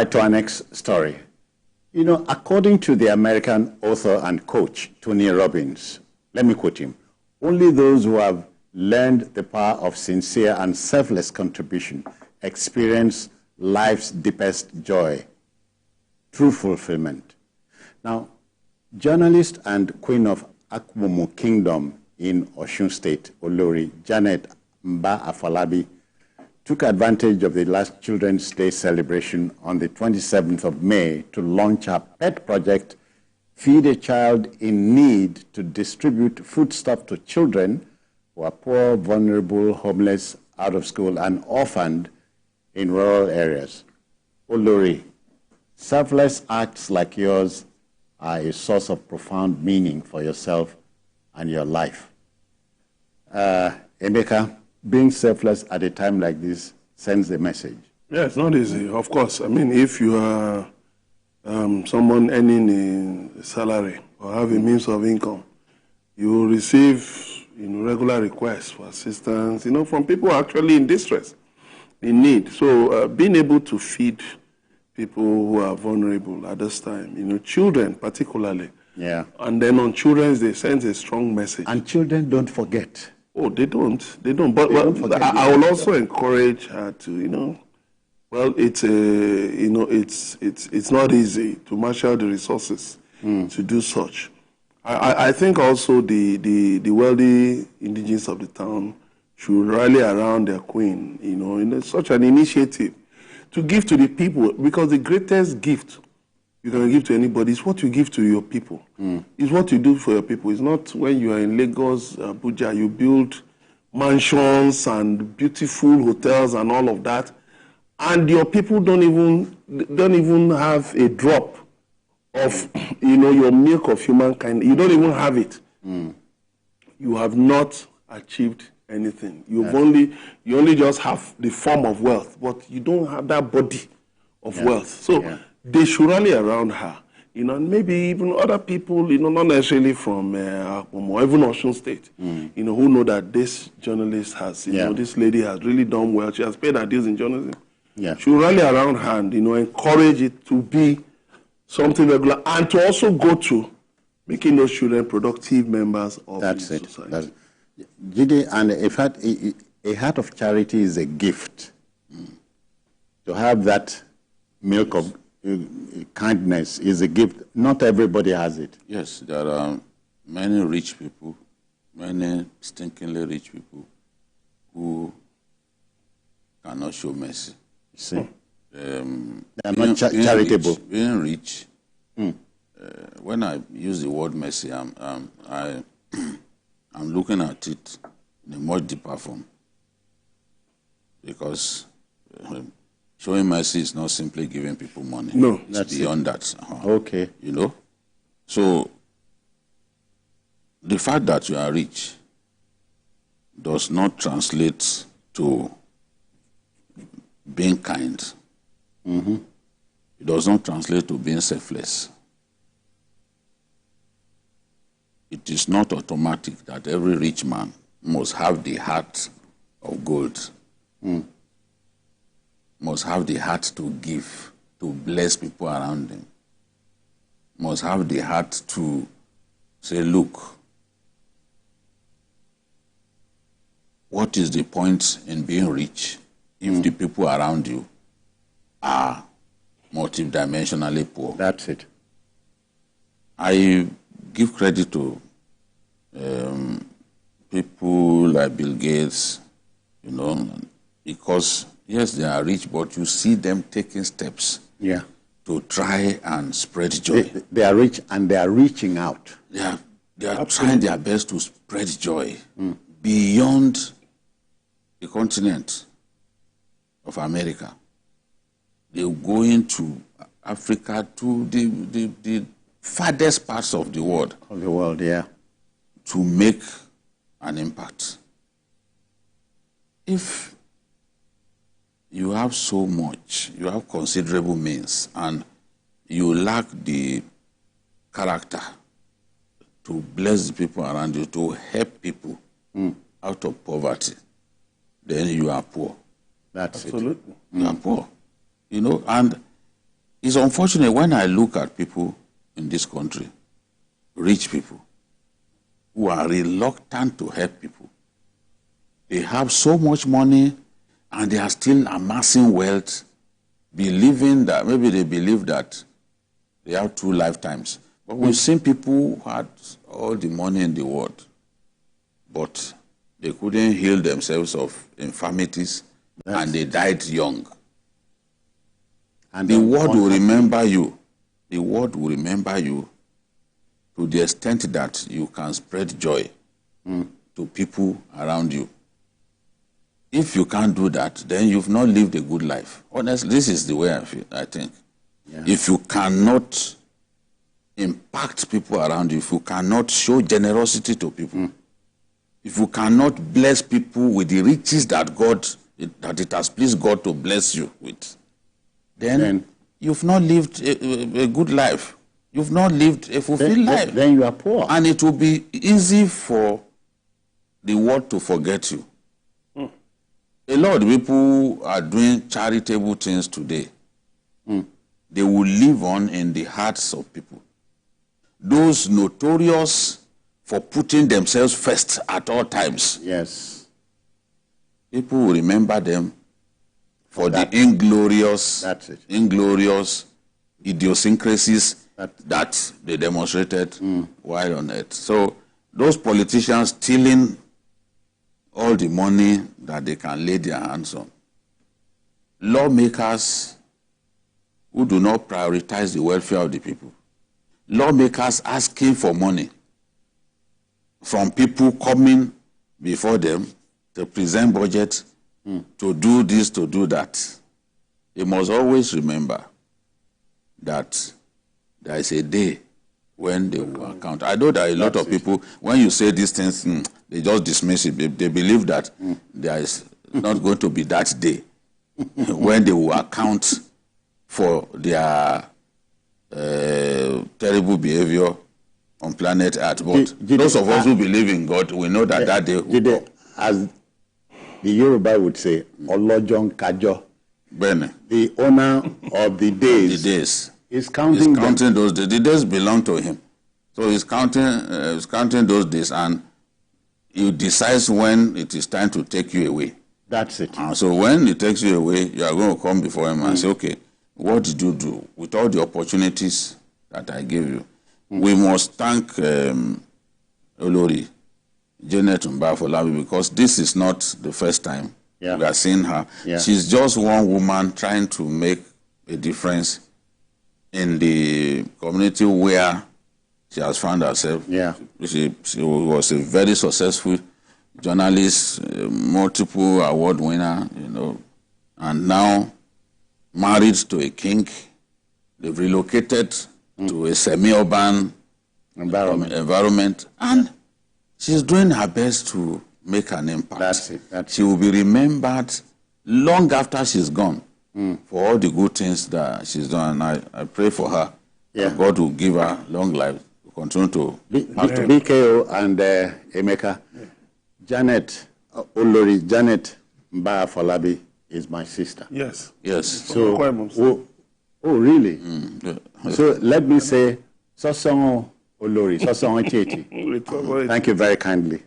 To our next story. You know, according to the American author and coach, Tony Robbins, let me quote him, only those who have learned the power of sincere and selfless contribution experience life's deepest joy, true fulfillment. Now, journalist and queen of Apomu Kingdom in Osun State, Olori, Janet Mba-Afolabi, took advantage of the last Children's Day celebration on the 27th of May to launch her pet project, Feed a Child in Need, to distribute foodstuff to children who are poor, vulnerable, homeless, out of school, and orphaned in rural areas. Olori, selfless acts like yours are a source of profound meaning for yourself and your life. Emeka, being selfless at a time like this sends a message. Yeah, it's not easy, of course. I mean, if you are someone earning a salary or have a means of income, you will receive regular requests for assistance, from people actually in distress, in need. So being able to feed people who are vulnerable at this time, children particularly. Yeah. And then on Children's Day sends a strong message. And children don't forget. Oh, they don't. They don't. But I will also encourage her to, well, it's it's not easy to marshal the resources to do such. I think also the wealthy indigenes of the town should rally around their queen, in such an initiative to give to the people, because the greatest gift you can give to anybody is what you give to your people. It's what you do for your people. It's not when you are in Lagos, Abuja, you build mansions and beautiful hotels and all of that, and your people don't even have a drop of your milk of humankind. You don't even have it. You have not achieved anything. You only just have the form of wealth, but you don't have that body of wealth. So they should rally around her, and maybe even other people, not necessarily from Apomu or even Osun State, who know that this journalist has, this lady has really done well. She has paid her dues in journalism. Yeah. She will rally around her and, encourage it to be something regular, and to also go to making those children productive members of the society. That's it. Jide, and in fact, a heart of charity is a gift. To have that milk of kindness is a gift. Not everybody has it. Yes, there are many rich people, many stinkingly rich people who cannot show mercy. See? They are not charitable. Being rich, when I use the word mercy, I'm looking at it in a much deeper form. Because showing mercy is not simply giving people money. No, it's beyond that. Okay. So the fact that you are rich does not translate to being kind. It does not translate to being selfless. It is not automatic that every rich man must have the heart of gold. Must have the heart to give, to bless people around him. Must have the heart to say, look, what is the point in being rich if the people around you are multidimensionally poor? That's it. I give credit to people like Bill Gates, because yes, they are rich, but you see them taking steps to try and spread joy. They are rich and they are reaching out. They are trying their best to spread joy beyond the continent of America. They go into Africa, to the farthest parts of the world. To make an impact. If you have so much, you have considerable means, and you lack the character to bless the people around you, to help people out of poverty, then you are poor. That's absolutely. You are poor. And it's unfortunate when I look at people in this country, rich people, who are reluctant to help people. They have so much money and they are still amassing wealth, believing that, maybe they believe that they have 2 lifetimes. But we've seen people who had all the money in the world, but they couldn't heal themselves of infirmities, and they died young. And the world will remember you. The world will remember you to the extent that you can spread joy to people around you. If you can't do that, then you've not lived a good life. Honestly, this is the way I think. Yeah. If you cannot impact people around you, if you cannot show generosity to people, if you cannot bless people with the riches that it has pleased God to bless you with, then you've not lived a good life. You've not lived a fulfilled life. Then you are poor. And it will be easy for the world to forget you. A lot of people are doing charitable things today. They will live on in the hearts of people. Those notorious for putting themselves first at all times. Yes. People will remember them for the inglorious idiosyncrasies that they demonstrated while on earth. So those politicians stealing all the money that they can lay their hands on. Lawmakers who do not prioritize the welfare of the people. Lawmakers asking for money from people coming before them to present budget, to do this, to do that. You must always remember that there is a day when they will account. I know that a lot of people, when you say these things, they just dismiss it. They believe that there is not going to be that day when they will account for their terrible behavior on planet Earth. But those of us who believe in God, we know that that day will come. As the Yoruba would say, Olojon Kajo, Bene. the owner of the days, is counting those days. The days belong to him. So he's counting those days, and he decides when it is time to take you away. That's it. And so when he takes you away, you are going to come before him and say, okay, what did you do with all the opportunities that I gave you? We must thank Olori, Janet Mba-Afolabi, because this is not the first time we are seeing her. Yeah. She's just one woman trying to make a difference in the community where she has found herself. Yeah. She was a very successful journalist, multiple award winner, and now married to a king. They've relocated to a semi-urban environment, and she's doing her best to make an impact. That's it. She will be remembered long after she's gone for all the good things that she's done. And I pray for her. That God will give her long life to continue to BKO and Emeka. Janet, Olori Janet Mba-Afolabi is my sister. Yes. Yes. So, oh, really? So let me say, Sosongo Olori, Sosongo Cheti. Thank you very kindly.